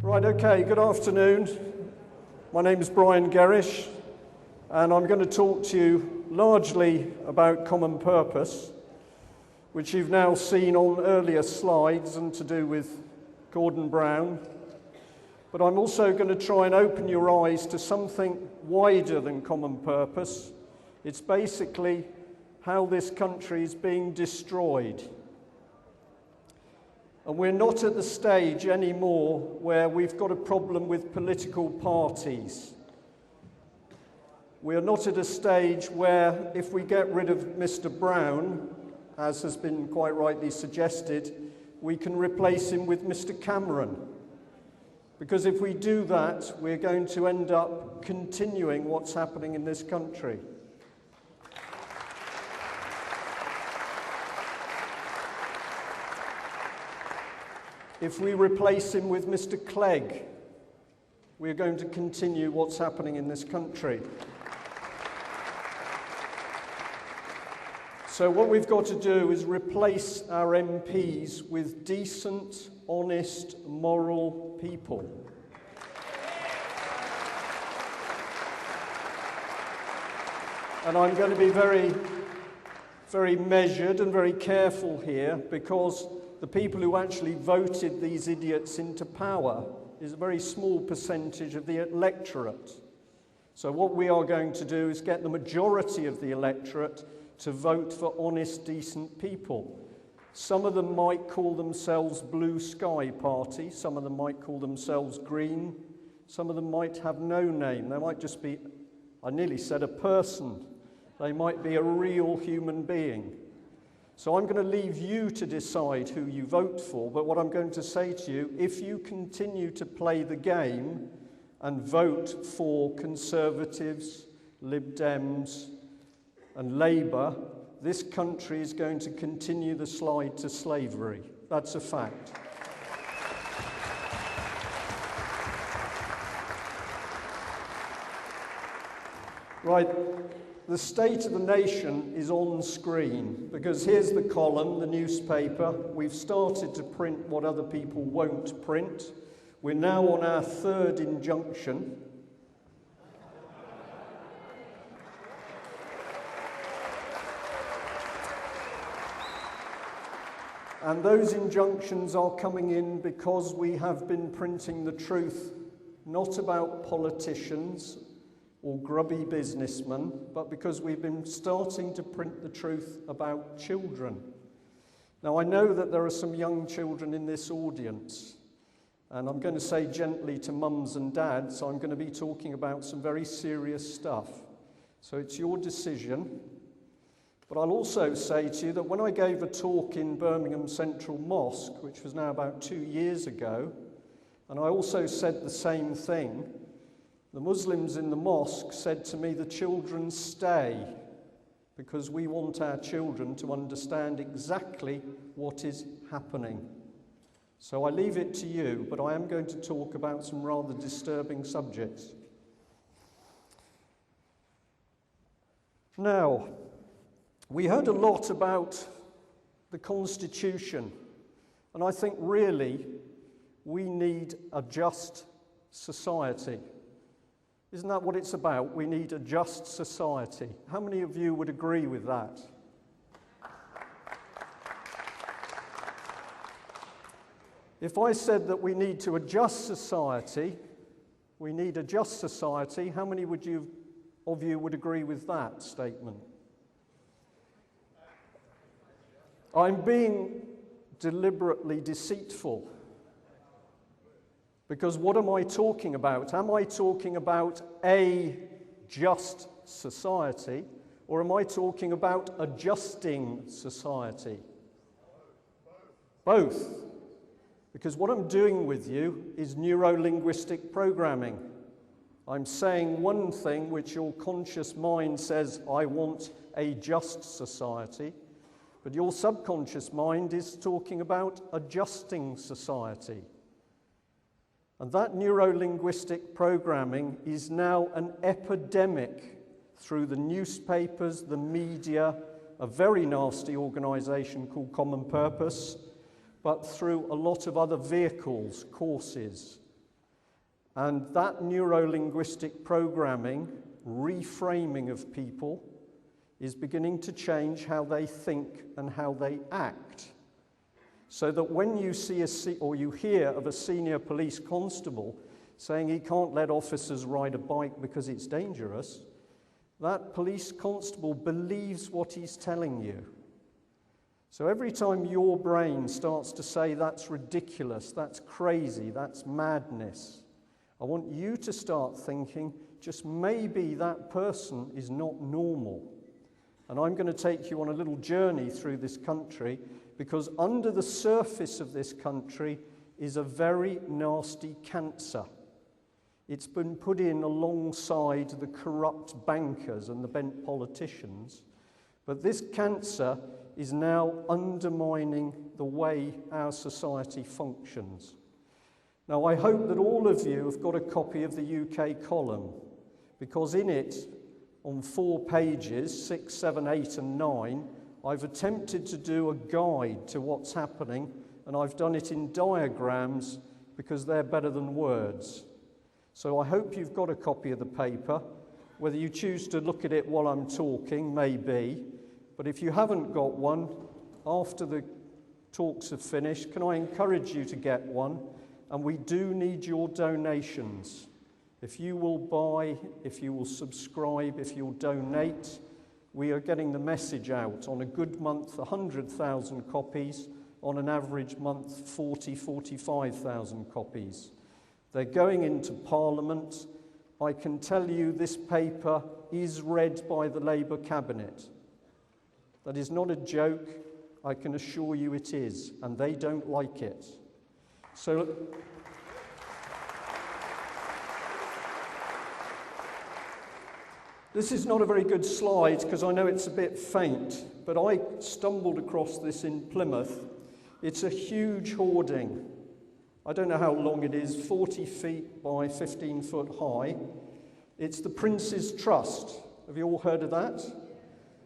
Right, okay, good afternoon. My name is Brian Gerrish, and I'm going to talk to you largely about common purpose, which you've now seen on earlier slides and to do with Gordon Brown. But I'm also going to try and open your eyes to something wider than common purpose. It's basically how this country is being destroyed. And we're not at the stage anymore where we've got a problem with political parties. We are not at a stage where if we get rid of Mr. Brown, as has been quite rightly suggested, we can replace him with Mr. Cameron. Because if we do that, we're going to end up continuing what's happening in this country. If we replace him with Mr. Clegg, we're going to continue what's happening in this country. So what we've got to do is replace our MPs with decent, honest, moral people. And I'm going to be very, very measured and very careful here, because the people who actually voted these idiots into power is a very small percentage of the electorate. So what we are going to do is get the majority of the electorate to vote for honest, decent people. Some of them might call themselves Blue Sky Party, some of them might call themselves Green, some of them might have no name. They might just be, I nearly said a person. They might be a real human being. So I'm going to leave you to decide who you vote for, but what I'm going to say to you, if you continue to play the game and vote for Conservatives, Lib Dems and Labour, this country is going to continue the slide to slavery. That's a fact. Right. The state of the nation is on screen, because here's the column, the newspaper. We've started to print what other people won't print. We're now on our third injunction. And those injunctions are coming in because we have been printing the truth, not about politicians or grubby businessmen, but because we've been starting to print the truth about children. Now, I know that there are some young children in this audience, and I'm going to say gently to mums and dads, I'm going to be talking about some very serious stuff. So it's your decision. But I'll also say to you that when I gave a talk in Birmingham Central Mosque, which was now about 2 years ago, and I also said the same thing, the Muslims in the mosque said to me, the children stay, because we want our children to understand exactly what is happening. So I leave it to you, but I am going to talk about some rather disturbing subjects. Now, we heard a lot about the Constitution, and I think really we need a just society. Isn't that what it's about? We need a just society. How many of you would agree with that? If I said that we need to adjust society, we need a just society, how many of you would agree with that statement? I'm being deliberately deceitful. Because what am I talking about? Am I talking about a just society, or am I talking about adjusting society? Both. Because what I'm doing with you is neuro-linguistic programming. I'm saying one thing which your conscious mind says, I want a just society, but your subconscious mind is talking about adjusting society. And that neuro-linguistic programming is now an epidemic through the newspapers, the media, a very nasty organisation called Common Purpose, but through a lot of other vehicles, courses, And that neuro-linguistic programming, reframing of people, is beginning to change how they think and how they act. So that when you see or you hear of a senior police constable saying he can't let officers ride a bike because it's dangerous, that police constable believes what he's telling you. So every time your brain starts to say that's ridiculous, that's crazy, that's madness, I want you to start thinking just maybe that person is not normal. And I'm going to take you on a little journey through this country, because under the surface of this country is a very nasty cancer. It's been put in alongside the corrupt bankers and the bent politicians, but this cancer is now undermining the way our society functions. Now, I hope that all of you have got a copy of the UK column, because in it, on 4 pages, 6, 7, 8 and 9, I've attempted to do a guide to what's happening, and I've done it in diagrams because they're better than words. So I hope you've got a copy of the paper. Whether you choose to look at it while I'm talking, maybe, but if you haven't got one, after the talks have finished, can I encourage you to get one? And we do need your donations. If you will buy, if you will subscribe, if you'll donate, we are getting the message out. On a good month, 100,000 copies. On an average month, 45,000 copies. They're going into Parliament. I can tell you this paper is read by the Labour Cabinet. That is not a joke. I can assure you it is, and they don't like it. So this is not a very good slide because I know it's a bit faint, but I stumbled across this in Plymouth. It's a huge hoarding. I don't know how long it is, 40 feet by 15 foot high. It's the Prince's Trust. Have you all heard of that?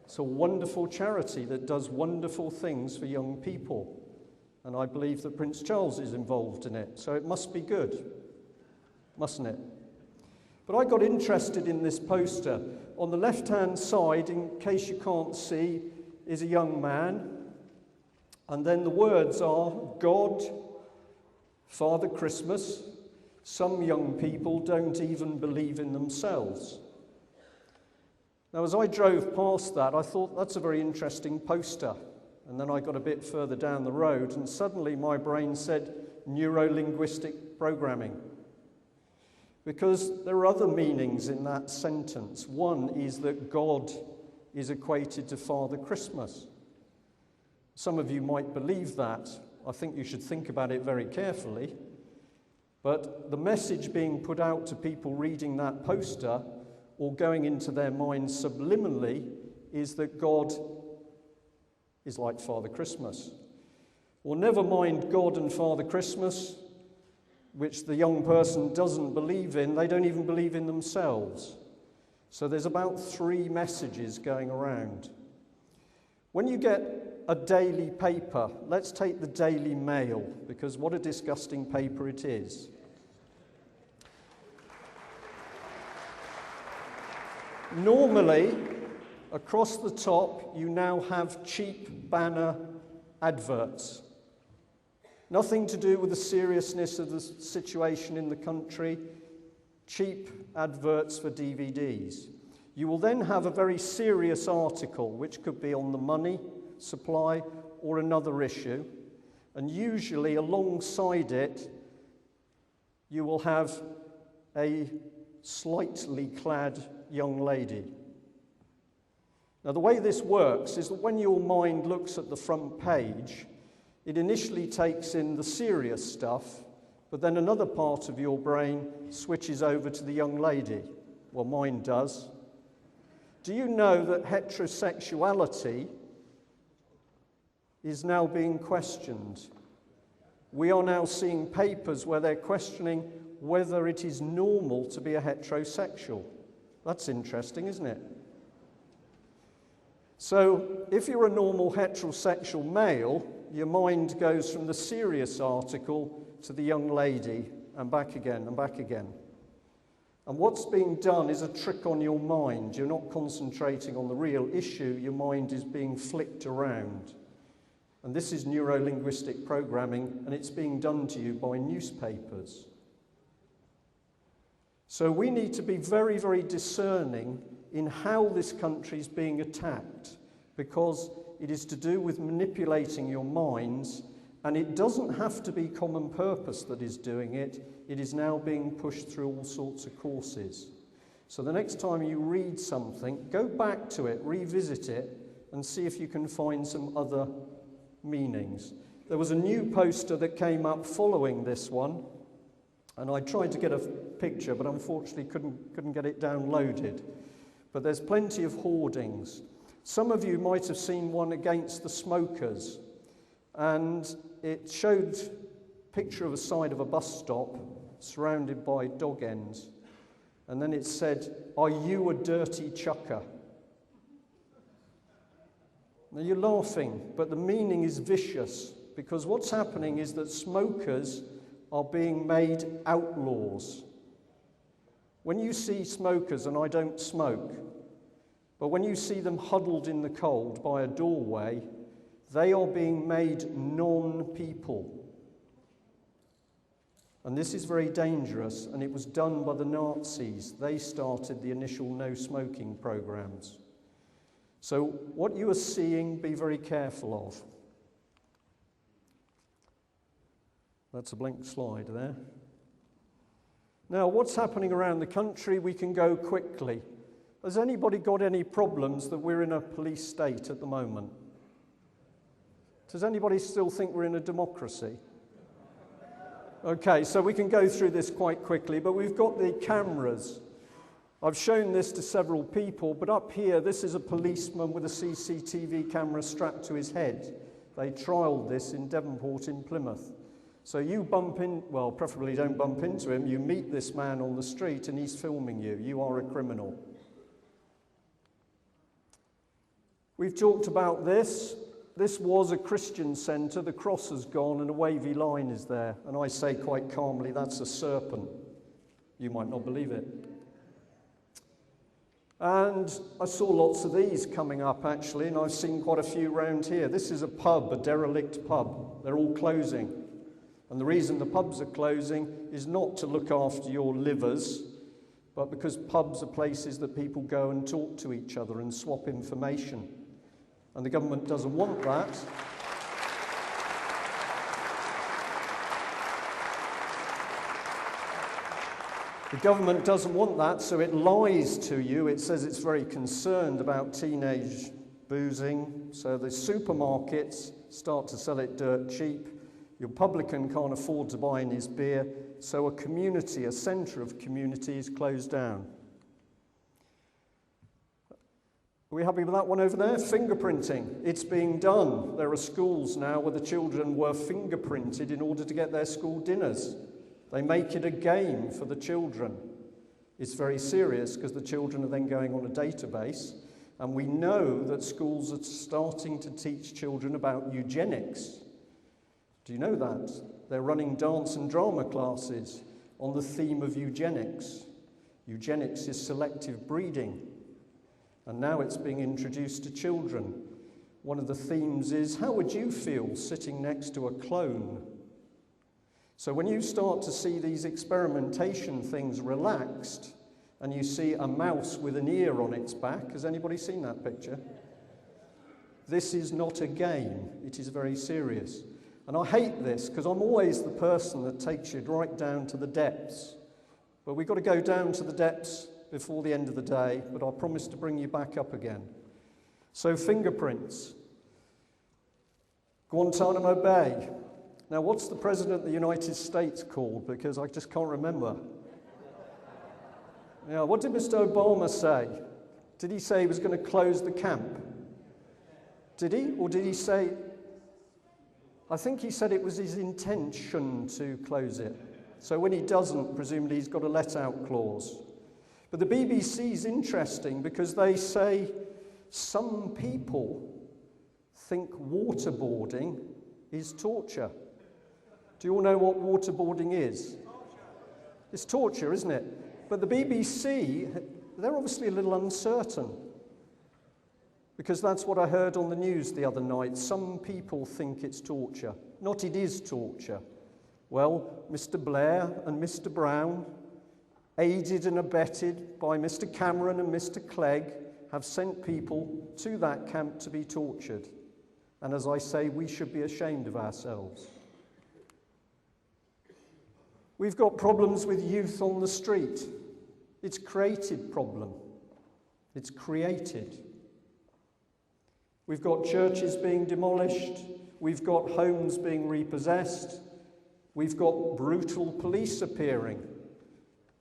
It's a wonderful charity that does wonderful things for young people. And I believe that Prince Charles is involved in it, so it must be good, mustn't it? But I got interested in this poster. On the left-hand side, in case you can't see, is a young man. And then the words are, God, Father Christmas. Some young people don't even believe in themselves. Now, as I drove past that, I thought, that's a very interesting poster. And then I got a bit further down the road, and suddenly my brain said, neuro-linguistic programming. Because there are other meanings in that sentence. One is that God is equated to Father Christmas. Some of you might believe that. I think you should think about it very carefully. But the message being put out to people reading that poster or going into their minds subliminally is that God is like Father Christmas. Well, never mind God and Father Christmas, which the young person doesn't believe in. They don't even believe in themselves. So there's about 3 messages going around. When you get a daily paper, let's take the Daily Mail, because what a disgusting paper it is. Normally, across the top, you now have cheap banner adverts. Nothing to do with the seriousness of the situation in the country. Cheap adverts for DVDs. You will then have a very serious article, which could be on the money supply or another issue. And usually alongside it, you will have a slightly clad young lady. Now, the way this works is that when your mind looks at the front page, it initially takes in the serious stuff, but then another part of your brain switches over to the young lady. Well, mine does. Do you know that heterosexuality is now being questioned? We are now seeing papers where they're questioning whether it is normal to be a heterosexual. That's interesting, isn't it? So, if you're a normal heterosexual male, your mind goes from the serious article to the young lady, and back again and back again. And what's being done is a trick on your mind. You're not concentrating on the real issue. Your mind is being flicked around. And this is neuro-linguistic programming, and it's being done to you by newspapers. So we need to be very, very discerning in how this country is being attacked, because it is to do with manipulating your minds, and it doesn't have to be common purpose that is doing it. It is now being pushed through all sorts of courses. So the next time you read something, go back to it, revisit it, and see if you can find some other meanings. There was a new poster that came up following this one, and I tried to get a picture, but unfortunately couldn't get it downloaded. But there's plenty of hoardings. Some of you might have seen one against the smokers, and it showed a picture of a side of a bus stop surrounded by dog ends, and then it said, "Are you a dirty chucker?" Now you're laughing, but the meaning is vicious, because what's happening is that smokers are being made outlaws. When you see smokers, and I don't smoke, but when you see them huddled in the cold by a doorway, they are being made non-people. And this is very dangerous, and it was done by the Nazis. They started the initial no-smoking programs. So what you are seeing, be very careful of. That's a blank slide there. Now, what's happening around the country? We can go quickly. Has anybody got any problems that we're in a police state at the moment? Does anybody still think we're in a democracy? Okay, so we can go through this quite quickly, but we've got the cameras. I've shown this to several people, but up here, this is a policeman with a CCTV camera strapped to his head. They trialled this in Devonport in Plymouth. So you bump in, well, preferably don't bump into him, you meet this man on the street and he's filming you. You are a criminal. We've talked about this. This was a Christian centre. The cross has gone and a wavy line is there. And I say quite calmly, that's a serpent. You might not believe it. And I saw lots of these coming up, actually, and I've seen quite a few around here. This is a pub, a derelict pub. They're all closing. And the reason the pubs are closing is not to look after your livers, but because pubs are places that people go and talk to each other and swap information. And the government doesn't want that. The government doesn't want that, so it lies to you. It says it's very concerned about teenage boozing. So the supermarkets start to sell it dirt cheap. Your publican can't afford to buy in his beer. So a community, a centre of community is closed down. Are we happy with that one over there? Fingerprinting. It's being done. There are schools now where the children were fingerprinted in order to get their school dinners. They make it a game for the children. It's very serious because the children are then going on a database, and we know that schools are starting to teach children about eugenics. Do you know that? They're running dance and drama classes on the theme of eugenics. Eugenics is selective breeding, and now it's being introduced to children. One of the themes is, how would you feel sitting next to a clone? So when you start to see these experimentation things relaxed, and you see a mouse with an ear on its back, has anybody seen that picture? This is not a game, it is very serious. And I hate this, because I'm always the person that takes you right down to the depths. But we've got to go down to the depths before the end of the day, but I promise to bring you back up again. So fingerprints. Guantanamo Bay. Now, what's the President of the United States called? Because I just can't remember. Now, what did Mr. Obama say? Did he say he was going to close the camp? Did he? Or did he say... I think he said it was his intention to close it. So when he doesn't, presumably he's got a let-out clause. But the BBC is interesting because they say some people think waterboarding is torture. Do you all know what waterboarding is? It's torture, isn't it? But the BBC, they're obviously a little uncertain, because that's what I heard on the news the other night. Some people think it's torture. Not it is torture. Well, Mr. Blair and Mr. Brown, aided and abetted by Mr. Cameron and Mr. Clegg, have sent people to that camp to be tortured. And as I say, we should be ashamed of ourselves. We've got problems with youth on the street. It's a created problem. It's created. We've got churches being demolished. We've got homes being repossessed. We've got brutal police appearing.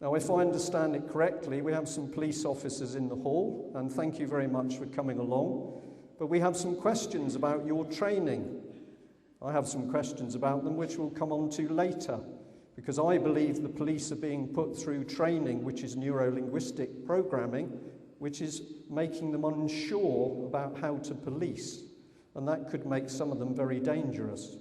Now, if I understand it correctly, we have some police officers in the hall, and thank you very much for coming along. But we have some questions about your training. I have some questions about them, which we'll come on to later, because I believe the police are being put through training, which is neuro-linguistic programming, which is making them unsure about how to police, and that could make some of them very dangerous.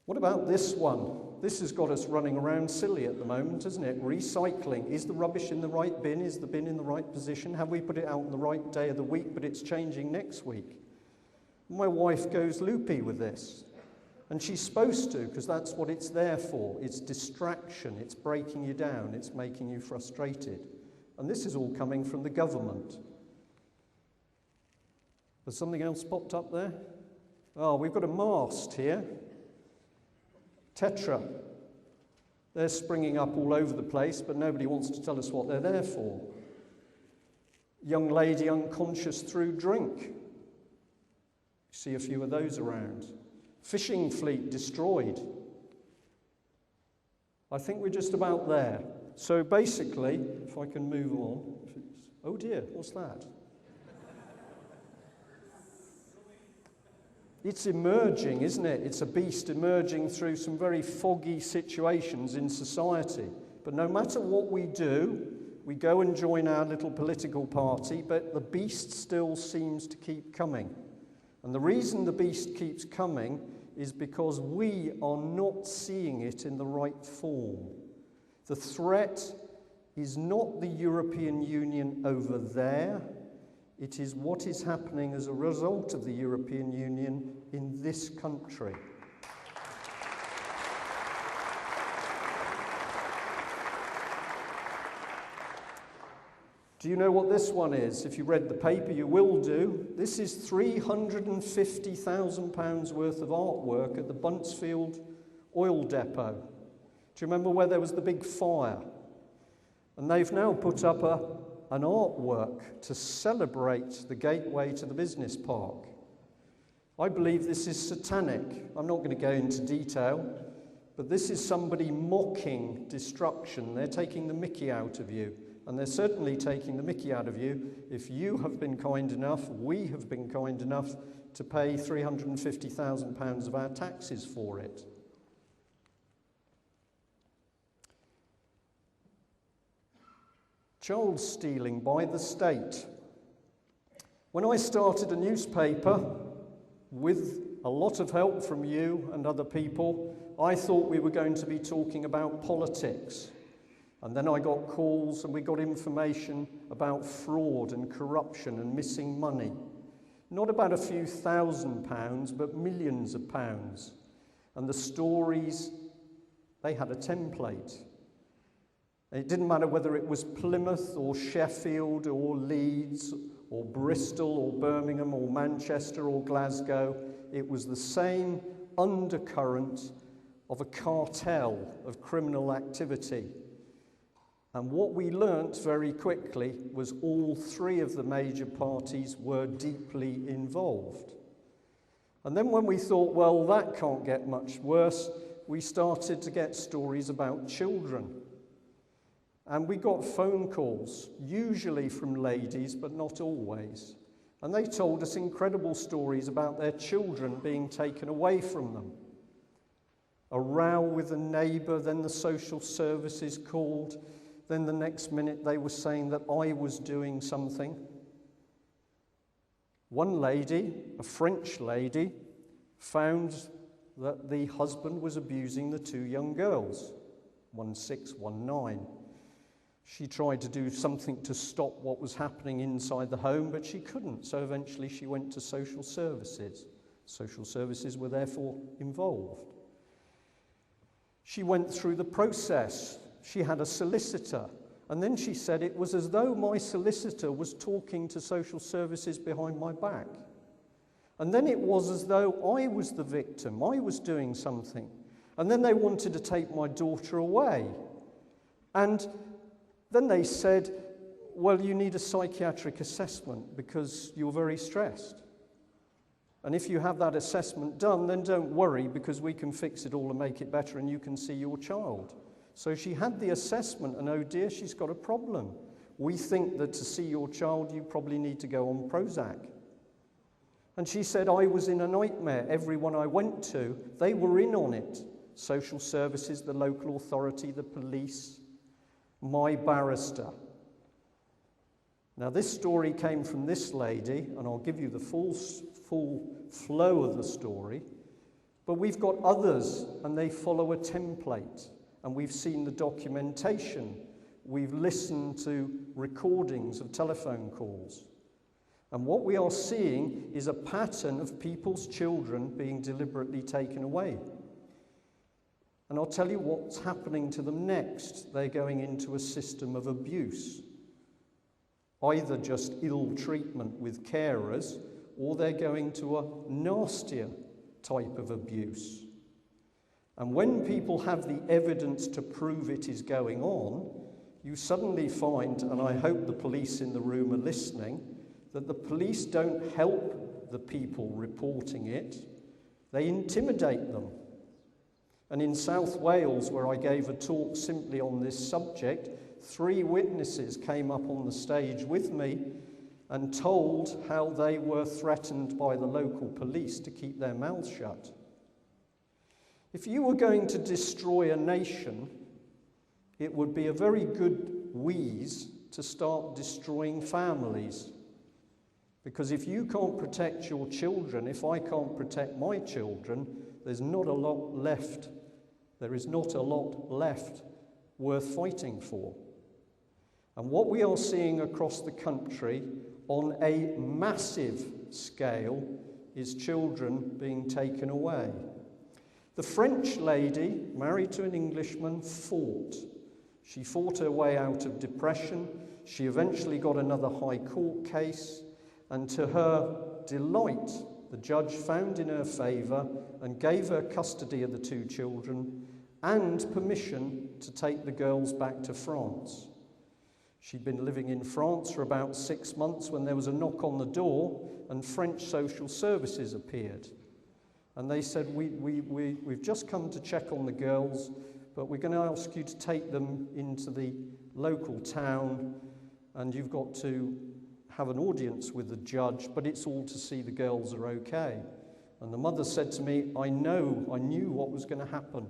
What about this one? This has got us running around silly at the moment, isn't it? Recycling. Is the rubbish in the right bin? Is the bin in the right position? Have we put it out on the right day of the week, but it's changing next week? My wife goes loopy with this. And she's supposed to, because that's what it's there for. It's distraction. It's breaking you down. It's making you frustrated. And this is all coming from the government. Has something else popped up there? Oh, we've got a mast here. Tetra. They're springing up all over the place, but nobody wants to tell us what they're there for. Young lady unconscious through drink. See a few of those around. Fishing fleet destroyed. I think we're just about there. So basically, if I can move on. Oh dear, what's that? It's emerging, isn't it? It's a beast emerging through some very foggy situations in society. But no matter what we do, we go and join our little political party, but the beast still seems to keep coming. And the reason the beast keeps coming is because we are not seeing it in the right form. The threat is not the European Union over there. It is what is happening as a result of the European Union in this country. Do you know what this one is? If you read the paper, you will do. This is £350,000 worth of artwork at the Buntsfield oil depot. Do you remember where there was the big fire? And they've now put up an artwork to celebrate the gateway to the business park. I believe this is satanic. I'm not going to go into detail, but this is somebody mocking destruction. They're taking the mickey out of you. And they're certainly taking the mickey out of you if you have been kind enough, we have been kind enough to pay £350,000 of our taxes for it. Child stealing by the state. When I started a newspaper, with a lot of help from you and other people, I thought we were going to be talking about politics. And then I got calls and we got information about fraud and corruption and missing money. Not about a few £1,000s, but millions of pounds. And the stories, they had a template. It didn't matter whether it was Plymouth or Sheffield or Leeds or Bristol or Birmingham or Manchester or Glasgow. It was the same undercurrent of a cartel of criminal activity. And what we learnt very quickly was all three of the major parties were deeply involved. And then when we thought, well, that can't get much worse, we started to get stories about children. And we got phone calls, usually from ladies, but not always. And they told us incredible stories about their children being taken away from them. A row with a neighbour, then the social services called. Then the next minute they were saying that I was doing something. One lady, a French lady, found that the husband was abusing the two young girls, 1 6, 1 9. She tried to do something to stop what was happening inside the home, but she couldn't. So eventually she went to social services. Social services were therefore involved. She went through the process. She had a solicitor. And then she said it was as though my solicitor was talking to social services behind my back. And then it was as though I was the victim. I was doing something. And then they wanted to take my daughter away. And then they said, well, you need a psychiatric assessment because you're very stressed. And if you have that assessment done, then don't worry because we can fix it all and make it better and you can see your child. So she had the assessment and oh dear, she's got a problem. We think that to see your child, you probably need to go on Prozac. And she said, I was in a nightmare. Everyone I went to, they were in on it. Social services, the local authority, the police, my barrister. Now this story came from this lady, and I'll give you the full flow of the story, but we've got others, and they follow a template, and we've seen the documentation. We've listened to recordings of telephone calls. And what we are seeing is a pattern of people's children being deliberately taken away. And I'll tell you what's happening to them next. They're going into a system of abuse. Either just ill treatment with carers, or they're going to a nastier type of abuse. And when people have the evidence to prove it is going on, you suddenly find, and I hope the police in the room are listening, that the police don't help the people reporting it, they intimidate them. And in South Wales, where I gave a talk simply on this subject, 3 witnesses came up on the stage with me and told how they were threatened by the local police to keep their mouths shut. If you were going to destroy a nation, it would be a very good wheeze to start destroying families. Because if you can't protect your children, if I can't protect my children, there's not a lot left. There is not a lot left worth fighting for. And what we are seeing across the country on a massive scale is children being taken away. The French lady, married to an Englishman, fought. She fought her way out of depression. She eventually got another high court case. And to her delight, the judge found in her favour and gave her custody of the 2 children and permission to take the girls back to France. She'd been living in France for about 6 months when there was a knock on the door and French social services appeared. And they said, we've just come to check on the girls, but we're going to ask you to take them into the local town and you've got to have an audience with the judge, but it's all to see the girls are okay. And the mother said to me, I knew what was going to happen.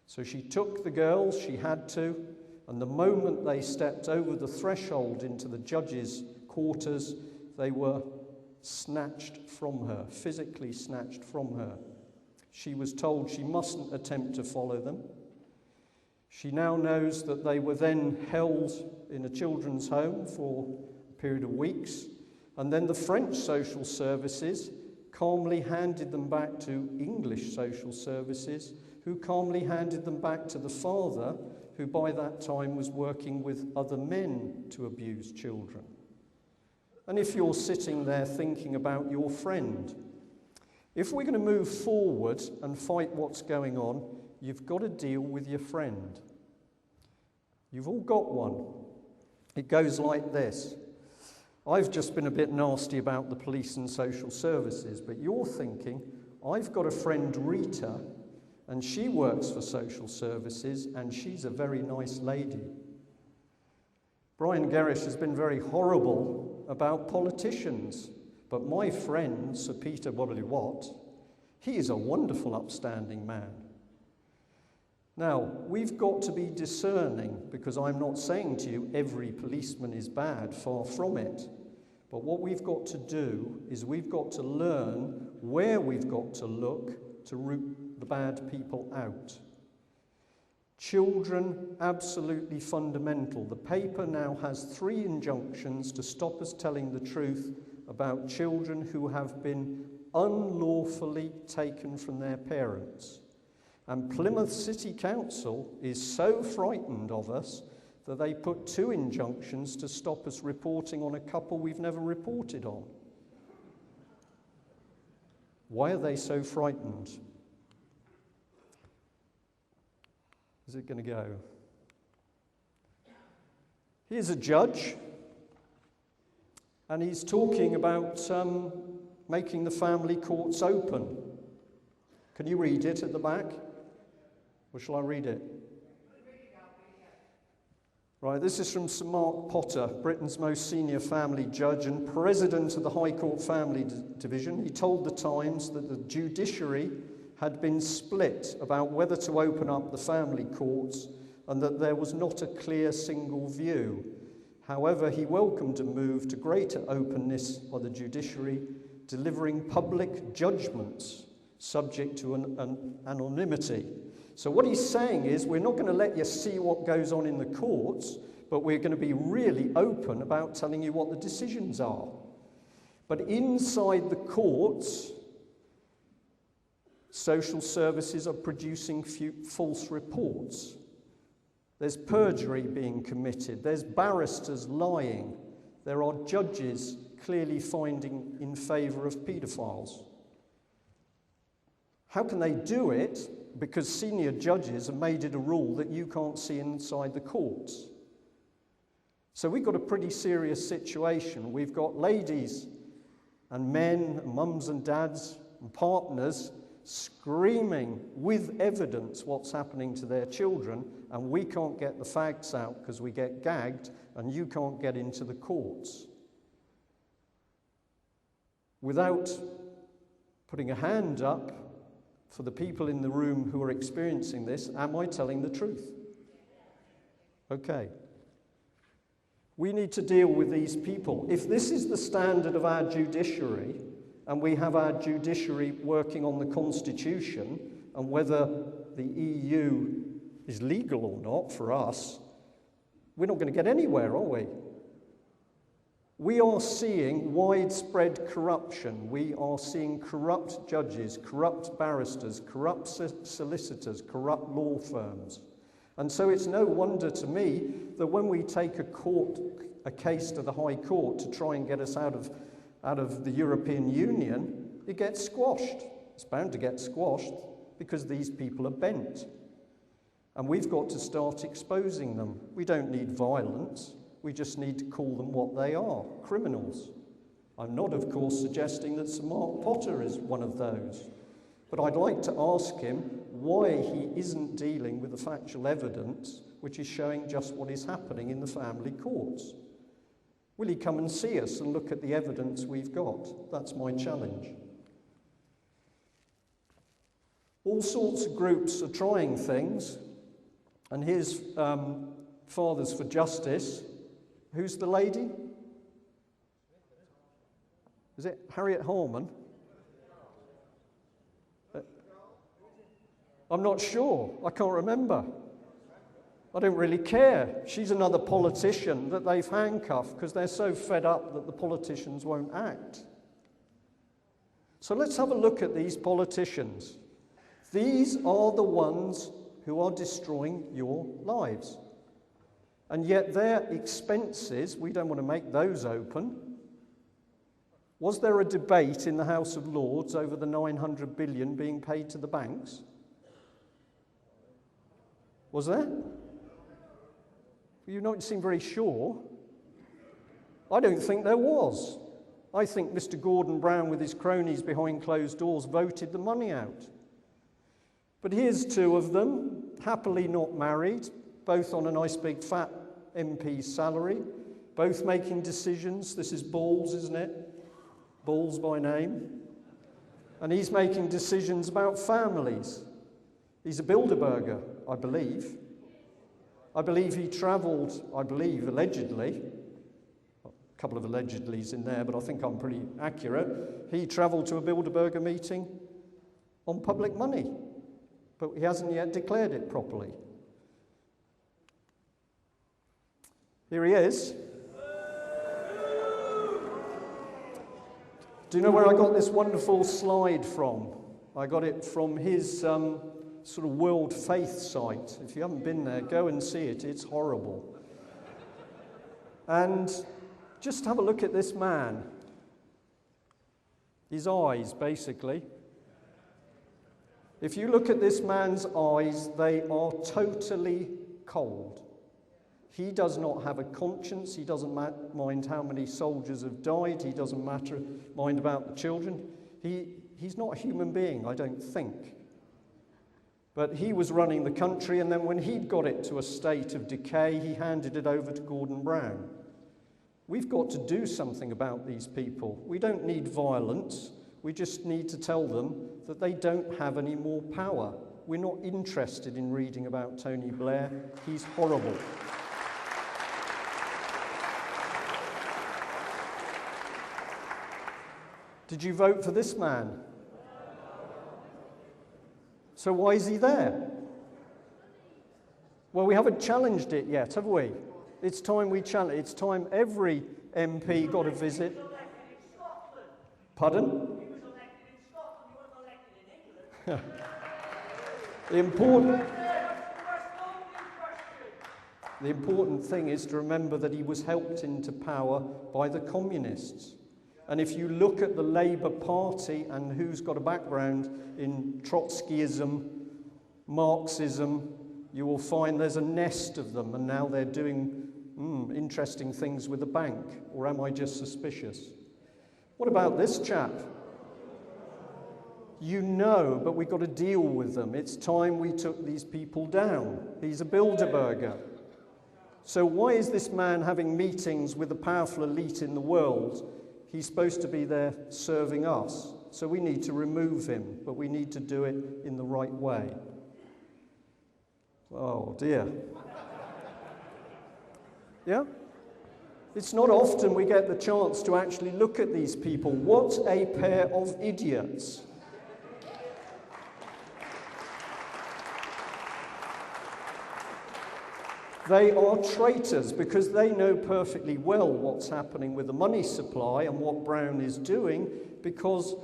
So she took the girls, she had to, and the moment they stepped over the threshold into the judge's quarters, they were snatched from her, physically snatched from her. She was told she mustn't attempt to follow them. She now knows that they were then held in a children's home for period of weeks, and then the French social services calmly handed them back to English social services, who calmly handed them back to the father, who by that time was working with other men to abuse children. And if you're sitting there thinking about your friend, if we're going to move forward and fight what's going on, you've got to deal with your friend. You've all got one. It goes like this. I've just been a bit nasty about the police and social services, but you're thinking, I've got a friend, Rita, and she works for social services, and she's a very nice lady. Brian Gerrish has been very horrible about politicians, but my friend, Sir Peter Watt, he is a wonderful, upstanding man. Now, we've got to be discerning, because I'm not saying to you every policeman is bad, far from it. But what we've got to do is we've got to learn where we've got to look to root the bad people out. Children, absolutely fundamental. The paper now has 3 injunctions to stop us telling the truth about children who have been unlawfully taken from their parents. And Plymouth City Council is so frightened of us that they put 2 injunctions to stop us reporting on a couple we've never reported on. Why are they so frightened? Is it going to go? Here's a judge, and he's talking about making the family courts open. Can you read it at the back? Or shall I read it? Right, this is from Sir Mark Potter, Britain's most senior family judge and president of the High Court Family Division. He told the Times that the judiciary had been split about whether to open up the family courts and that there was not a clear single view. However, he welcomed a move to greater openness by the judiciary, delivering public judgments subject to anonymity. So what he's saying is, we're not going to let you see what goes on in the courts, but we're going to be really open about telling you what the decisions are. But inside the courts, social services are producing false reports. There's perjury being committed. There's barristers lying. There are judges clearly finding in favour of paedophiles. How can they do it? Because senior judges have made it a rule that you can't see inside the courts. So we've got a pretty serious situation. We've got ladies and men, and mums and dads and partners screaming with evidence what's happening to their children, and we can't get the facts out because we get gagged, and you can't get into the courts. Without putting a hand up for the people in the room who are experiencing this, am I telling the truth? Okay. We need to deal with these people. If this is the standard of our judiciary, and we have our judiciary working on the Constitution, and whether the EU is legal or not for us, we're not going to get anywhere, are we? We are seeing widespread corruption. We are seeing corrupt judges, corrupt barristers, corrupt solicitors, corrupt law firms. And so it's no wonder to me that when we take a case to the High Court to try and get us out of the European Union, it gets squashed. It's bound to get squashed because these people are bent. And we've got to start exposing them. We don't need violence. We just need to call them what they are, criminals. I'm not, of course, suggesting that Sir Mark Potter is one of those. But I'd like to ask him why he isn't dealing with the factual evidence which is showing just what is happening in the family courts. Will he come and see us and look at the evidence we've got? That's my challenge. All sorts of groups are trying things, and here's Fathers for Justice. Who's the lady? Is it Harriet Harman? I'm not sure. I can't remember. I don't really care. She's another politician that they've handcuffed because they're so fed up that the politicians won't act. So let's have a look at these politicians. These are the ones who are destroying your lives. And yet their expenses, we don't want to make those open. Was there a debate in the House of Lords over the 900 billion being paid to the banks? Was there? You don't seem very sure. I don't think there was. I think Mr. Gordon Brown with his cronies behind closed doors voted the money out. But here's 2 of them, happily not married, both on a nice big fat MP's salary, both making decisions. This is Balls, isn't it? Balls by name. And he's making decisions about families. He's a Bilderberger, I believe. I believe he travelled, allegedly, a couple of allegedlys in there, but I think I'm pretty accurate. He travelled to a Bilderberger meeting on public money, but he hasn't yet declared it properly. Here he is. Do you know where I got this wonderful slide from? I got it from his sort of World Faith site. If you haven't been there, go and see it. It's horrible. And just have a look at this man. His eyes, basically. If you look at this man's eyes, they are totally cold. He does not have a conscience. He doesn't mind how many soldiers have died. He doesn't mind about the children. He's not a human being, I don't think. But he was running the country, and then when he'd got it to a state of decay, he handed it over to Gordon Brown. We've got to do something about these people. We don't need violence. We just need to tell them that they don't have any more power. We're not interested in reading about Tony Blair. He's horrible. Did you vote for this man? So why is he there? Well, we haven't challenged it yet, have we? It's time we challenge. It's time every MP got a visit. Pardon? He was elected in Scotland. He wasn't elected in England. The important thing is to remember that he was helped into power by the communists. And if you look at the Labour Party and who's got a background in Trotskyism, Marxism, you will find there's a nest of them, and now they're doing interesting things with the bank. Or am I just suspicious? What about this chap? You know, but we've got to deal with them. It's time we took these people down. He's a Bilderberger. So why is this man having meetings with the powerful elite in the world? He's supposed to be there serving us. So we need to remove him, but we need to do it in the right way. Oh dear. Yeah? It's not often we get the chance to actually look at these people. What a pair of idiots. They are traitors because they know perfectly well what's happening with the money supply and what Brown is doing, because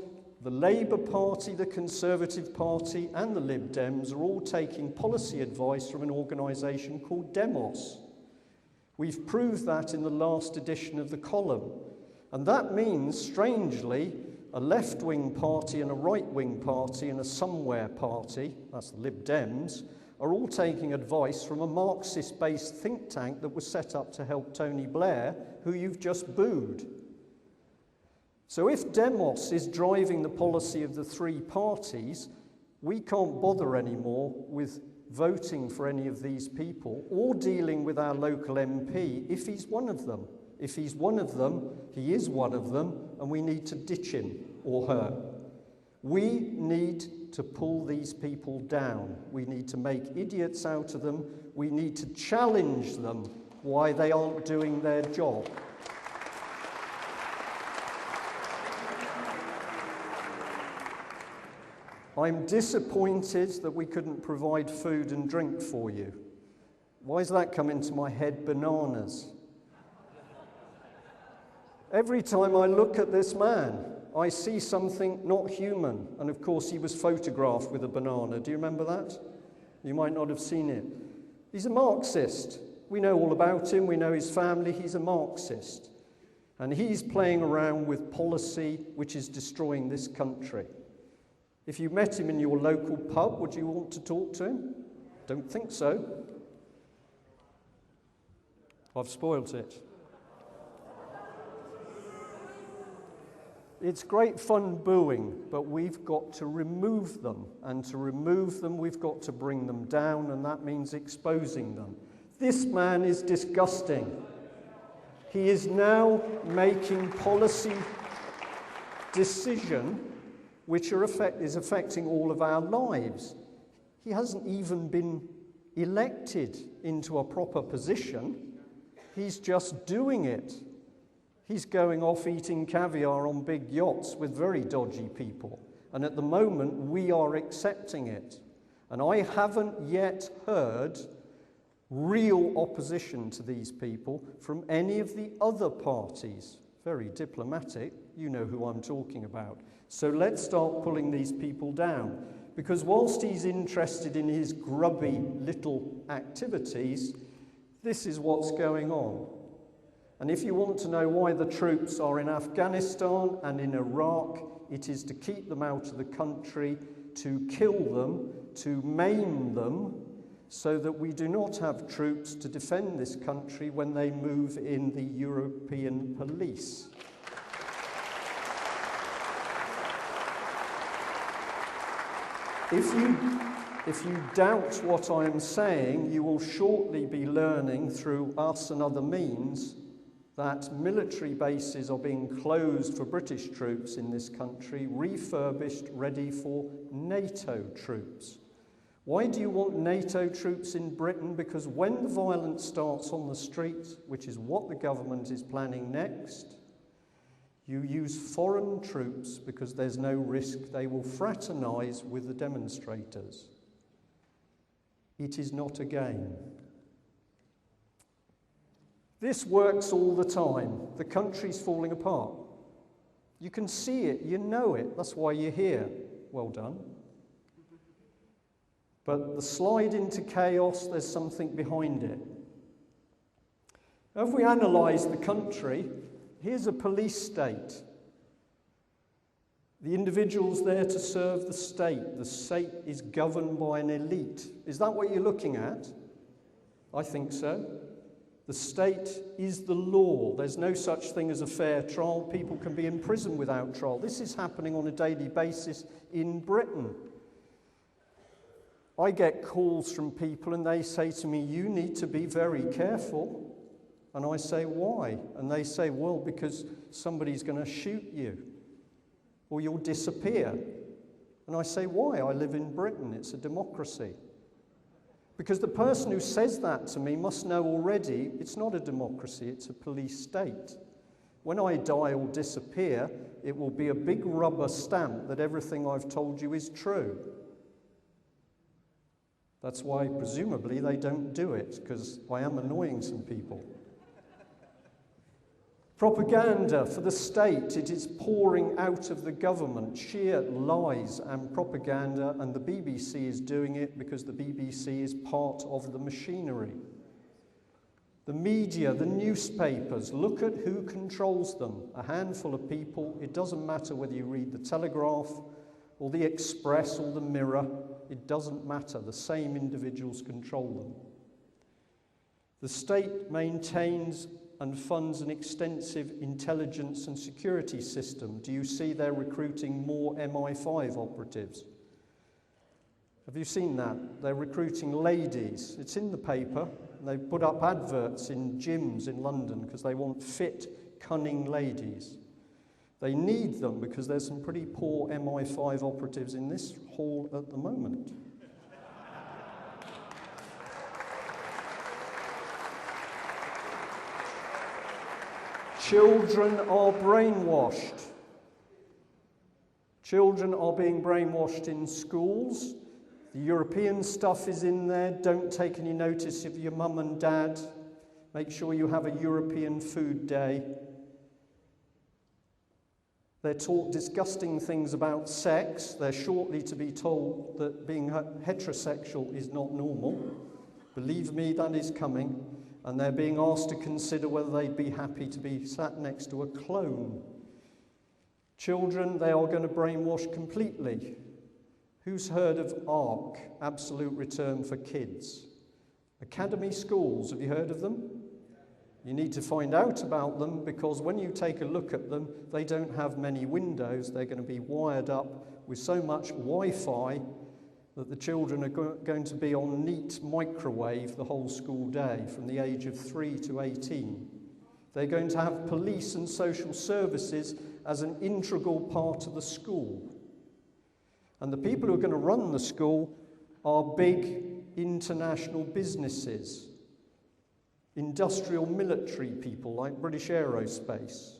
the Labour Party, the Conservative Party and the Lib Dems are all taking policy advice from an organisation called Demos. We've proved that in the last edition of the column. And that means, strangely, a left-wing party and a right-wing party and a somewhere party, that's the Lib Dems, are all taking advice from a Marxist-based think tank that was set up to help Tony Blair, who you've just booed. So if Demos is driving the policy of the three parties, we can't bother anymore with voting for any of these people or dealing with our local MP if he's one of them. If he's one of them, he is one of them, and we need to ditch him or her. We need to pull these people down. We need to make idiots out of them. We need to challenge them why they aren't doing their job. I'm disappointed that we couldn't provide food and drink for you. Why does that come into my head? Bananas. Every time I look at this man, I see something not human. And of course, he was photographed with a banana. Do you remember that? You might not have seen it. He's a Marxist. We know all about him. We know his family. He's a Marxist. And he's playing around with policy which is destroying this country. If you met him in your local pub, would you want to talk to him? Don't think so. I've spoilt it. It's great fun booing, but we've got to remove them. And to remove them, we've got to bring them down, and that means exposing them. This man is disgusting. He is now making policy decisions which is affecting all of our lives. He hasn't even been elected into a proper position. He's just doing it. He's going off eating caviar on big yachts with very dodgy people. And at the moment, we are accepting it. And I haven't yet heard real opposition to these people from any of the other parties. Very diplomatic. You know who I'm talking about. So let's start pulling these people down. Because whilst he's interested in his grubby little activities, this is what's going on. And if you want to know why the troops are in Afghanistan and in Iraq, it is to keep them out of the country, to kill them, to maim them, so that we do not have troops to defend this country when they move in the European police. If you doubt what I am saying, you will shortly be learning through us and other means that military bases are being closed for British troops in this country, refurbished, ready for NATO troops. Why do you want NATO troops in Britain? Because when the violence starts on the streets, which is what the government is planning next, you use foreign troops because there's no risk they will fraternise with the demonstrators. It is not a game. This works all the time. The country's falling apart. You can see it, you know it, that's why you're here. Well done. But the slide into chaos, there's something behind it. If we analyse the country, here's a police state. The individual's there to serve the state. The state is governed by an elite. Is that what you're looking at? I think so. The state is the law. There's no such thing as a fair trial. People can be imprisoned without trial. This is happening on a daily basis in Britain. I get calls from people and they say to me, you need to be very careful. And I say, why? And they say, well, because somebody's going to shoot you or you'll disappear. And I say, why? I live in Britain. It's a democracy. Because the person who says that to me must know already it's not a democracy, it's a police state. When I die or disappear, it will be a big rubber stamp that everything I've told you is true. That's why, presumably, they don't do it, because I am annoying some people. Propaganda for the state, it is pouring out of the government, sheer lies and propaganda, and the BBC is doing it because the BBC is part of the machinery. The media, the newspapers, look at who controls them. A handful of people. It doesn't matter whether you read the Telegraph or the Express or the Mirror. It doesn't matter. The same individuals control them. The state maintains and funds an extensive intelligence and security system. Do you see they're recruiting more MI5 operatives? Have you seen that? They're recruiting ladies. It's in the paper. They put up adverts in gyms in London because they want fit, cunning ladies. They need them because there's some pretty poor MI5 operatives in this hall at the moment. Children are brainwashed. Children are being brainwashed in schools. The European stuff is in there. Don't take any notice of your mum and dad. Make sure you have a European food day. They're taught disgusting things about sex. They're shortly to be told that being heterosexual is not normal. Believe me, that is coming. And they're being asked to consider whether they'd be happy to be sat next to a clone. Children, they are going to brainwash completely. Who's heard of ARC, Absolute Return for Kids? Academy schools, have you heard of them? You need to find out about them because when you take a look at them, they don't have many windows. They're going to be wired up with so much Wi-Fi that the children are going to be on neat microwave the whole school day from the age of 3 to 18. They're going to have police and social services as an integral part of the school. And the people who are going to run the school are big international businesses, industrial military people like British Aerospace.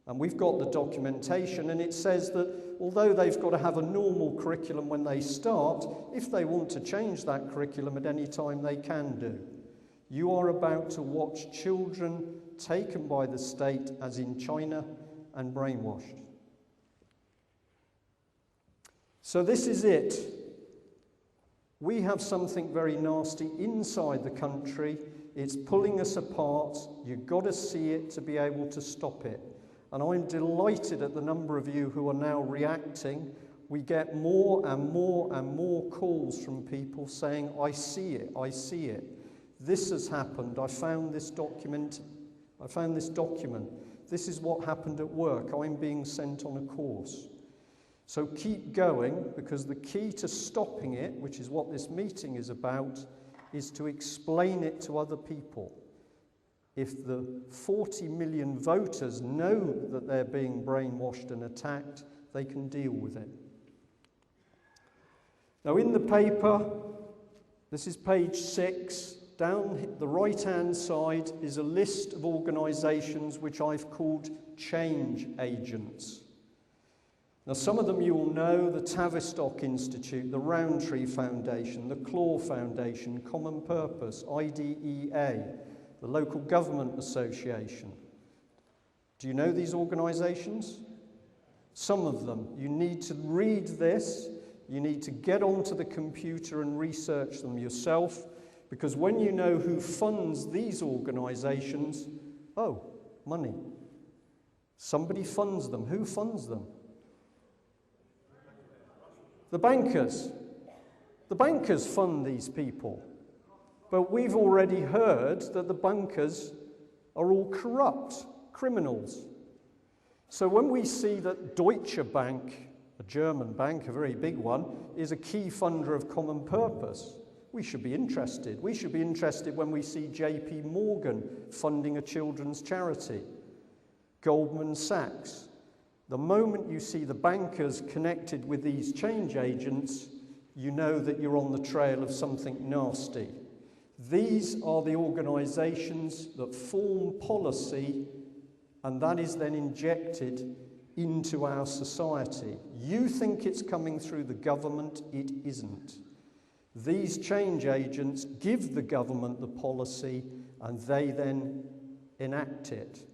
And we've got the documentation, and it says that although they've got to have a normal curriculum when they start, if they want to change that curriculum at any time, they can do. You are about to watch children taken by the state, as in China, and brainwashed. So this is it. We have something very nasty inside the country. It's pulling us apart. You've got to see it to be able to stop it. And I'm delighted at the number of you who are now reacting. We get more and more and more calls from people saying, I see it, I see it. This has happened. I found this document. This is what happened at work. I'm being sent on a course. So keep going, because the key to stopping it, which is what this meeting is about, is to explain it to other people. If the 40 million voters know that they're being brainwashed and attacked, they can deal with it. Now in the paper, this is page 6, down the right-hand side is a list of organisations which I've called change agents. Now some of them you will know: the Tavistock Institute, the Rowntree Foundation, the Claw Foundation, Common Purpose, IDEA, the Local Government Association. Do you know these organisations? Some of them. You need to read this. You need to get onto the computer and research them yourself, because when you know who funds these organisations, oh, money. Somebody funds them. Who funds them? The bankers. The bankers fund these people. But we've already heard that the bankers are all corrupt criminals. So when we see that Deutsche Bank, a German bank, a very big one, is a key funder of Common Purpose, we should be interested. We should be interested when we see JP Morgan funding a children's charity, Goldman Sachs. The moment you see the bankers connected with these change agents, you know that you're on the trail of something nasty. These are the organisations that form policy, and that is then injected into our society. You think it's coming through the government, it isn't. These change agents give the government the policy, and they then enact it.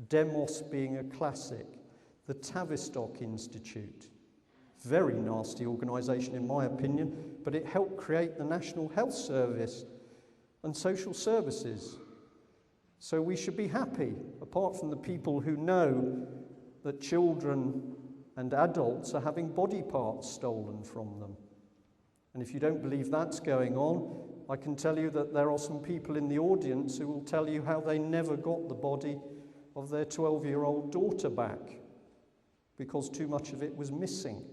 Demos being a classic. The Tavistock Institute. Very nasty organisation in my opinion, but it helped create the National Health Service and social services. So we should be happy, apart from the people who know that children and adults are having body parts stolen from them. And if you don't believe that's going on, I can tell you that there are some people in the audience who will tell you how they never got the body of their 12-year-old daughter back, because too much of it was missing.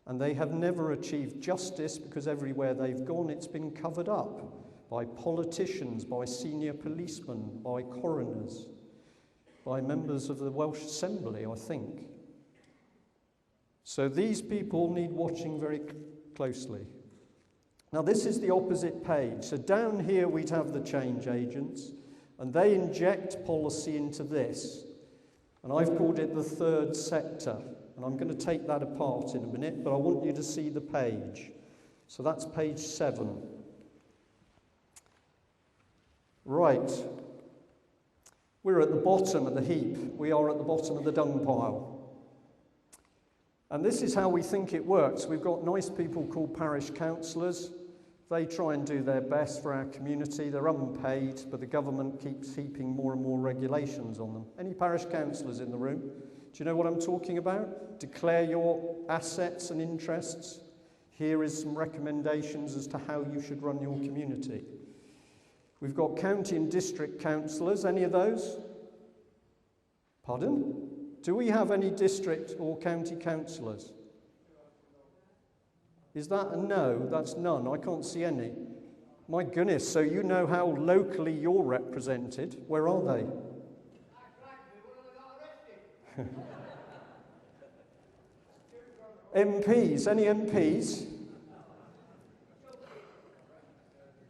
And they have never achieved justice, because everywhere they've gone it's been covered up by politicians, by senior policemen, by coroners, by members of the Welsh Assembly, I think. So these people need watching very closely. Now this is the opposite page. So down here we'd have the change agents, and they inject policy into this. And I've called it the third sector. And I'm going to take that apart in a minute, but I want you to see the page. So that's page 7. Right. We're at the bottom of the heap. We are at the bottom of the dung pile. And this is how we think it works. We've got nice people called parish councillors. They try and do their best for our community. They're unpaid, but the government keeps heaping more and more regulations on them. Any parish councillors in the room? Do you know what I'm talking about? Declare your assets and interests. Here is some recommendations as to how you should run your community. We've got county and district councillors. Any of those? Pardon? Do we have any district or county councillors? Is that a no? That's none. I can't see any. My goodness, so you know how locally you're represented. Where are they? MPs, any MPs?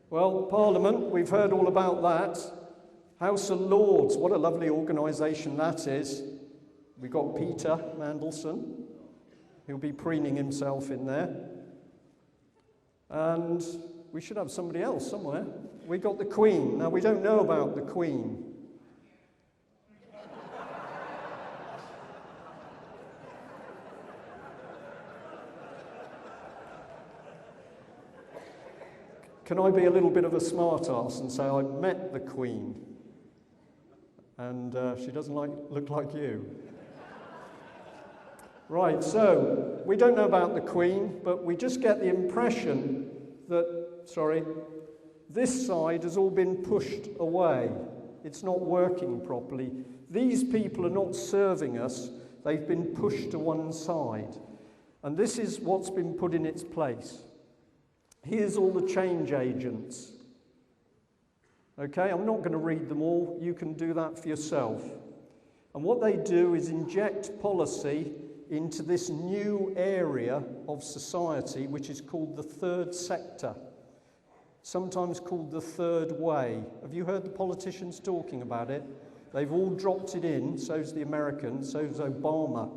Well, Parliament, we've heard all about that. House of Lords, what a lovely organisation that is. We got Peter Mandelson. He'll be preening himself in there. And we should have somebody else somewhere. We got the Queen. Now, we don't know about the Queen. Can I be a little bit of a smart-ass and say I met the Queen? And she doesn't look like you. Right, so we don't know about the Queen, but we just get the impression that, this side has all been pushed away. It's not working properly. These people are not serving us. They've been pushed to one side. And this is what's been put in its place. Here's all the change agents. Okay, I'm not going to read them all. You can do that for yourself. And what they do is inject policy into this new area of society, which is called the third sector, sometimes called the third way. Have you heard the politicians talking about it? They've all dropped it in, so's the Americans, so's Obama.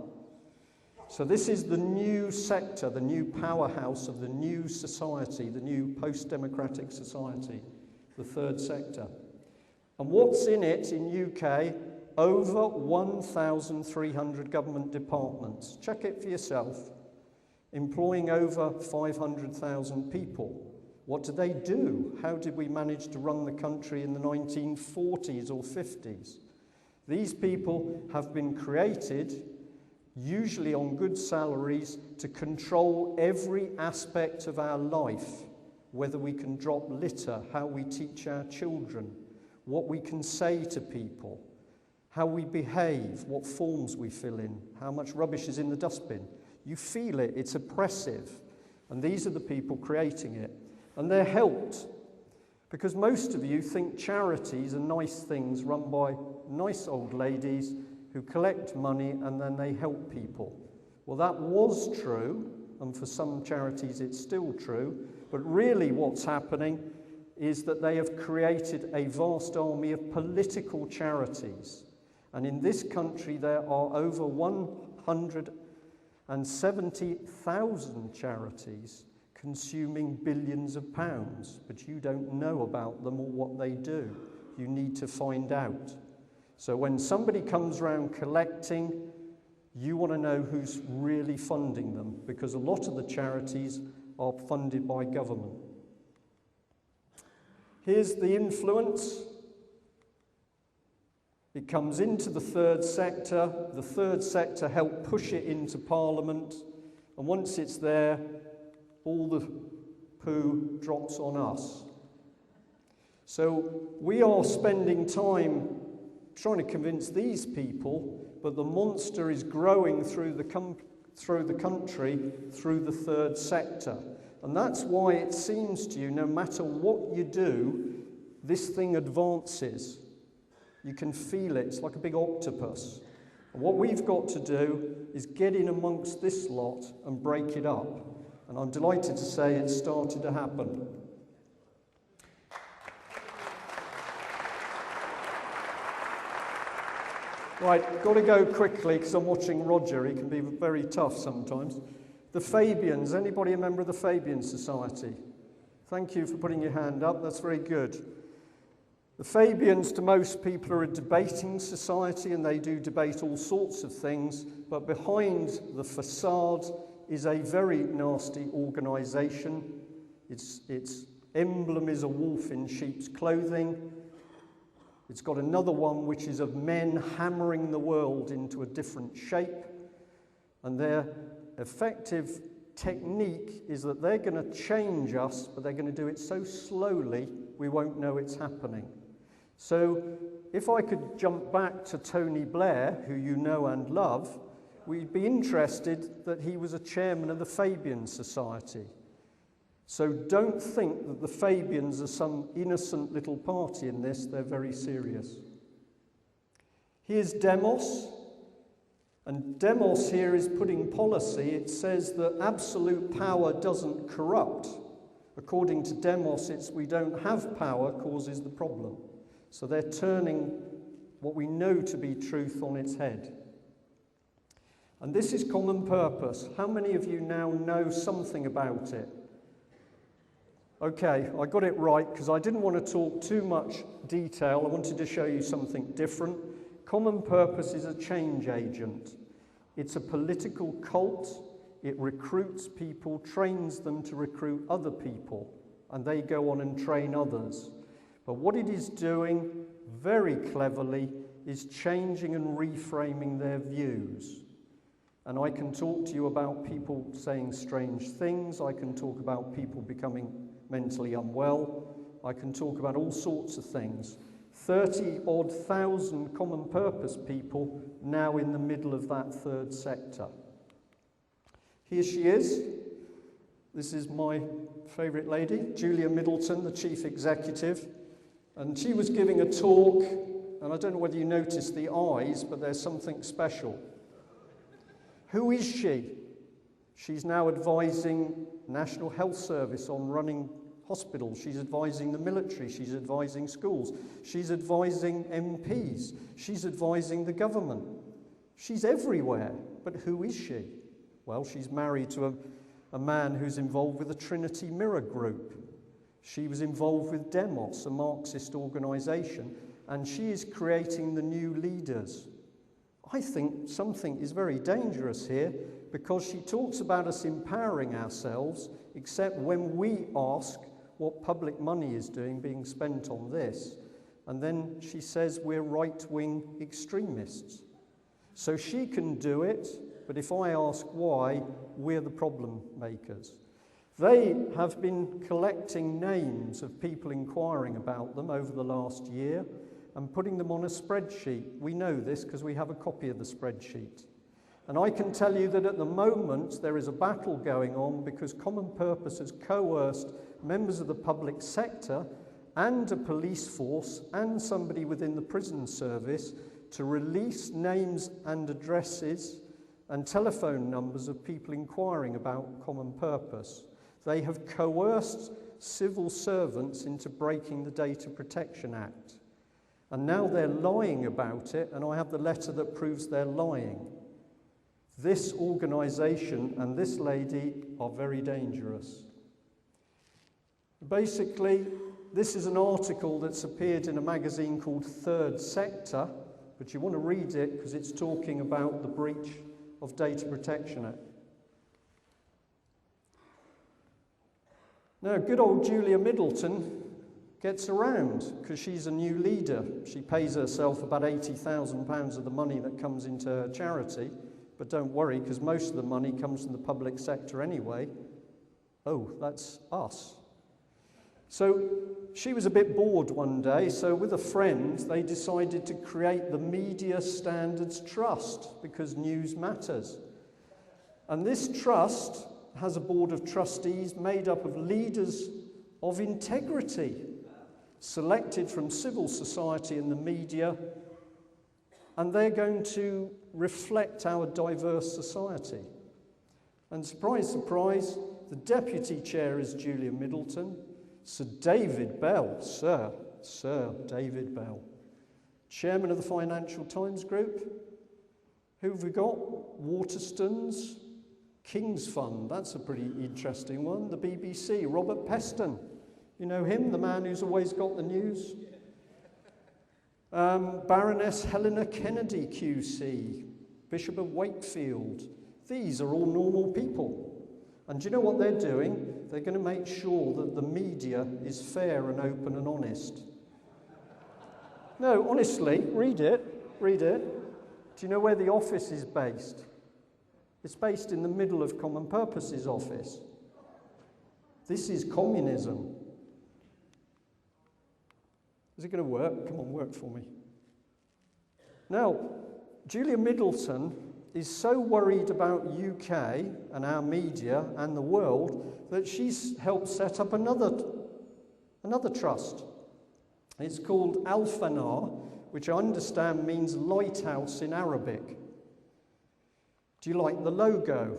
So this is the new sector, the new powerhouse of the new society, the new post-democratic society, the third sector. And what's in it in UK? Over 1,300 government departments. Check it for yourself. Employing over 500,000 people. What do they do? How did we manage to run the country in the 1940s or 50s? These people have been created, usually on good salaries, to control every aspect of our life. Whether we can drop litter, how we teach our children, what we can say to people, how we behave, what forms we fill in, how much rubbish is in the dustbin. You feel it, it's oppressive. And these are the people creating it. And they're helped, because most of you think charities are nice things run by nice old ladies who collect money and then they help people. Well, that was true, and for some charities it's still true, but really what's happening is that they have created a vast army of political charities. And in this country there are over 170,000 charities consuming billions of pounds, but you don't know about them or what they do. You need to find out. So when somebody comes around collecting, you want to know who's really funding them, because a lot of the charities are funded by government. Here's the influence. It comes into the third sector. The third sector helped push it into Parliament. And once it's there, all the poo drops on us. So we are spending time trying to convince these people, but the monster is growing through the country, through the third sector. And that's why it seems to you, no matter what you do, this thing advances. You can feel it. It's like a big octopus. And what we've got to do is get in amongst this lot and break it up. And I'm delighted to say it's started to happen. Right, got to go quickly because I'm watching Roger. He can be very tough sometimes. The Fabians. Anybody a member of the Fabian Society? Thank you for putting your hand up. That's very good. The Fabians, to most people, are a debating society, and they do debate all sorts of things, but behind the facade is a very nasty organisation. Its emblem is a wolf in sheep's clothing. It's got another one which is of men hammering the world into a different shape, and their effective technique is that they're going to change us, but they're going to do it so slowly we won't know it's happening. So if I could jump back to Tony Blair, who you know and love, we'd be interested that he was a chairman of the Fabian Society. So don't think that the Fabians are some innocent little party in this. They're very serious. Here's Demos. And Demos here is putting policy. It says that absolute power doesn't corrupt. According to Demos, it's we don't have power causes the problem. So they're turning what we know to be truth on its head. And this is Common Purpose. How many of you now know something about it? Okay, I got it right because I didn't want to talk too much detail. I wanted to show you something different. Common Purpose is a change agent. It's a political cult. It recruits people, trains them to recruit other people, and they go on and train others. But what it is doing very cleverly is changing and reframing their views. And I can talk to you about people saying strange things. I can talk about people becoming mentally unwell. I can talk about all sorts of things. 30-odd thousand Common Purpose people now in the middle of that third sector. Here she is. This is my favourite lady, Julia Middleton, the chief executive. And she was giving a talk, and I don't know whether you noticed the eyes, but there's something special. Who is she? She's now advising National Health Service on running hospitals. She's advising the military. She's advising schools. She's advising MPs. She's advising the government. She's everywhere. But who is she? Well, she's married to a man who's involved with the Trinity Mirror Group. She was involved with Demos, a Marxist organisation, and she is creating the new leaders. I think something is very dangerous here because she talks about us empowering ourselves, except when we ask what public money is being spent on this. And then she says we're right-wing extremists. So she can do it, but if I ask why, we're the problem makers. They have been collecting names of people inquiring about them over the last year and putting them on a spreadsheet. We know this because we have a copy of the spreadsheet. And I can tell you that at the moment there is a battle going on because Common Purpose has coerced members of the public sector and a police force and somebody within the prison service to release names and addresses and telephone numbers of people inquiring about Common Purpose. They have coerced civil servants into breaking the Data Protection Act. And now they're lying about it, and I have the letter that proves they're lying. This organisation and this lady are very dangerous. Basically, this is an article that's appeared in a magazine called Third Sector, but you want to read it because it's talking about the breach of Data Protection Act. Now, good old Julia Middleton gets around because she's a new leader. She pays herself about £80,000 of the money that comes into her charity, but don't worry because most of the money comes from the public sector anyway. Oh, that's us. So she was a bit bored one day, so with a friend they decided to create the Media Standards Trust because news matters. And this trust has a board of trustees made up of leaders of integrity, selected from civil society and the media, and they're going to reflect our diverse society. And surprise, surprise, the deputy chair is Julia Middleton. Sir David Bell, Sir David Bell, chairman of the Financial Times Group. Who have we got? Waterstones, King's Fund, that's a pretty interesting one. The BBC, Robert Peston. You know him, the man who's always got the news? Baroness Helena Kennedy QC, Bishop of Wakefield. These are all normal people. And do you know what they're doing? They're going to make sure that the media is fair and open and honest. No, honestly, read it. Do you know where the office is based? It's based in the middle of Common Purpose's office. This is communism. Is it going to work? Come on, work for me. Now, Julia Middleton is so worried about UK and our media and the world that she's helped set up another trust. It's called Al-Fanar, which I understand means lighthouse in Arabic. Do you like the logo?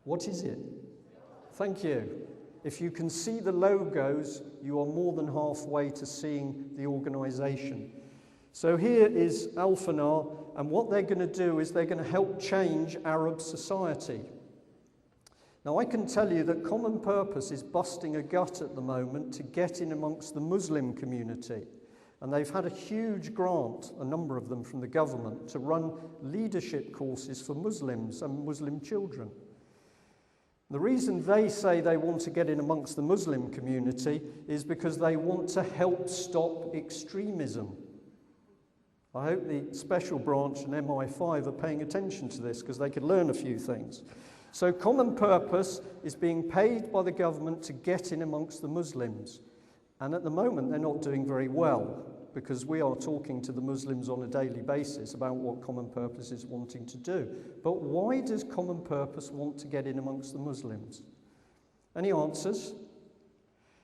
What is it? Thank you. If you can see the logos, you are more than halfway to seeing the organisation. So here is Al-Fanar, and what they're going to do is they're going to help change Arab society. Now, I can tell you that Common Purpose is busting a gut at the moment to get in amongst the Muslim community. And they've had a huge grant, a number of them from the government, to run leadership courses for Muslims and Muslim children. The reason they say they want to get in amongst the Muslim community is because they want to help stop extremism. I hope the special branch and MI5 are paying attention to this because they could learn a few things. So Common Purpose is being paid by the government to get in amongst the Muslims. And at the moment, they're not doing very well because we are talking to the Muslims on a daily basis about what Common Purpose is wanting to do. But why does Common Purpose want to get in amongst the Muslims? Any answers?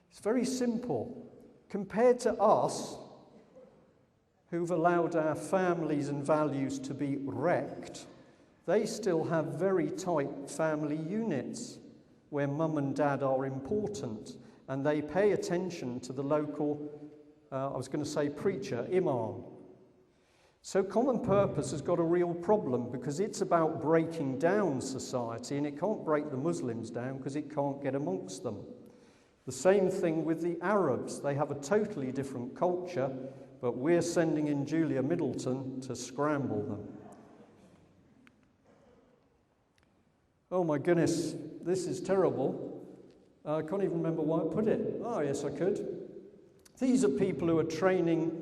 It's very simple. Compared to us, who've allowed our families and values to be wrecked, they still have very tight family units where mum and dad are important, and they pay attention to the local, preacher, imam. So Common Purpose has got a real problem because it's about breaking down society, and it can't break the Muslims down because it can't get amongst them. The same thing with the Arabs. They have a totally different culture, but we're sending in Julia Middleton to scramble them. Oh my goodness, this is terrible. I can't even remember why I put it. Oh, yes, I could. These are people who are training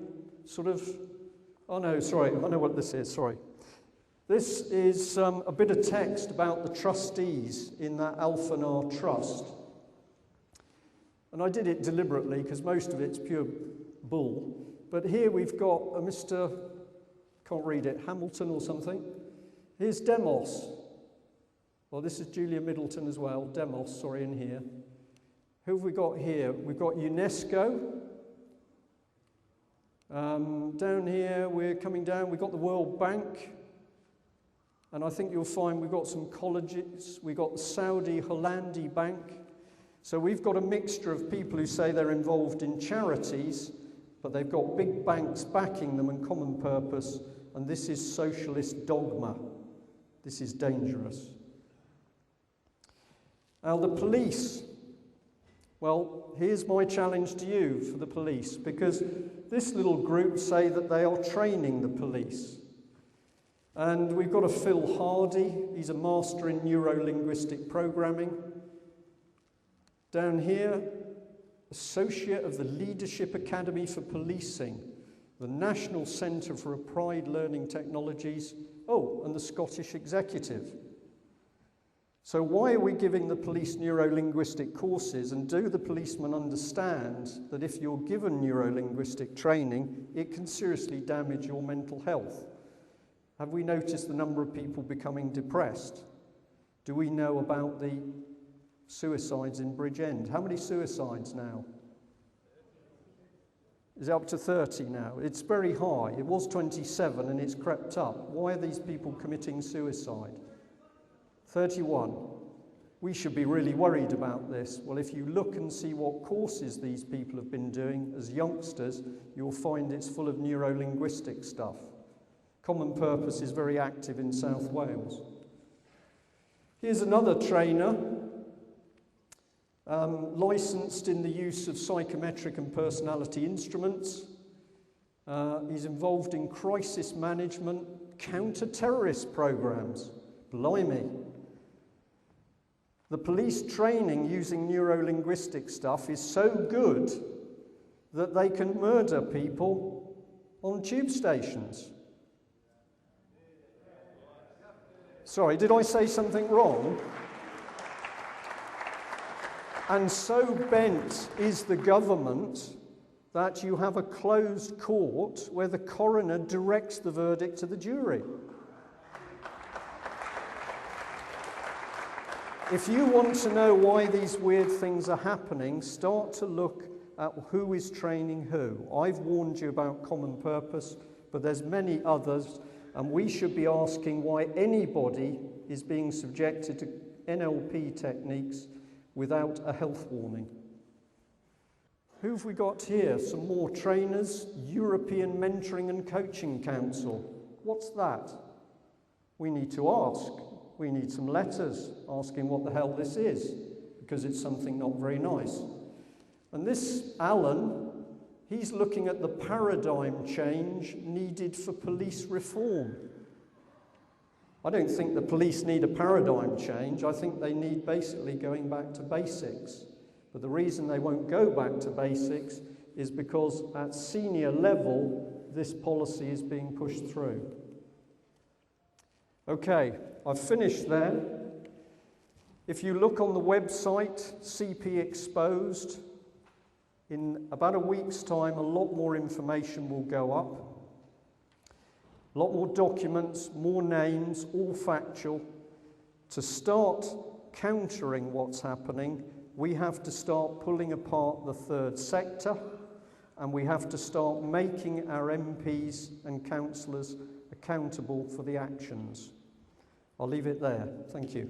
I know what this is, sorry. This is a bit of text about the trustees in that Alphanar Trust. And I did it deliberately because most of it's pure bull. But here we've got a Mr. can't read it, Hamilton or something. Here's Demos. Well, this is Julia Middleton as well, Demos, sorry, in here. Who have we got here? We've got UNESCO. Down here, we're coming down, we've got the World Bank. And I think you'll find we've got some colleges. We've got the Saudi Hollandi Bank. So we've got a mixture of people who say they're involved in charities, but they've got big banks backing them and Common Purpose, and this is socialist dogma. This is dangerous. Now, the police. Well, here's my challenge to you for the police, because this little group say that they are training the police. And we've got a Phil Hardy. He's a master in neuro-linguistic programming. Down here, Associate of the Leadership Academy for Policing, the National Centre for Applied Learning Technologies, and the Scottish Executive. So why are we giving the police neuro-linguistic courses, and do the policemen understand that if you're given neuro-linguistic training, it can seriously damage your mental health? Have we noticed the number of people becoming depressed? Do we know about the suicides in Bridgend? How many suicides now? Is it up to 30 now? It's very high. It was 27 and it's crept up. Why are these people committing suicide? 31. We should be really worried about this. Well, if you look and see what courses these people have been doing as youngsters, you'll find it's full of neuro-linguistic stuff. Common Purpose is very active in South Wales. Here's another trainer, licensed in the use of psychometric and personality instruments. He's involved in crisis management, counter-terrorist programs. Blimey. The police training using neuro-linguistic stuff is so good that they can murder people on tube stations. Sorry, did I say something wrong? And so bent is the government that you have a closed court where the coroner directs the verdict to the jury. If you want to know why these weird things are happening, start to look at who is training who. I've warned you about Common Purpose, but there's many others, and we should be asking why anybody is being subjected to NLP techniques without a health warning. Who have we got here? Some more trainers. European Mentoring and Coaching Council. What's that? We need to ask. We need some letters asking what the hell this is, because it's something not very nice. And this Alan, he's looking at the paradigm change needed for police reform. I don't think the police need a paradigm change. I think they need basically going back to basics. But the reason they won't go back to basics is because at senior level, this policy is being pushed through. Okay, I've finished there. If you look on the website, CP Exposed, in about a week's time, a lot more information will go up. A lot more documents, more names, all factual. To start countering what's happening, we have to start pulling apart the third sector, and we have to start making our MPs and councillors accountable for the actions. I'll leave it there. Thank you.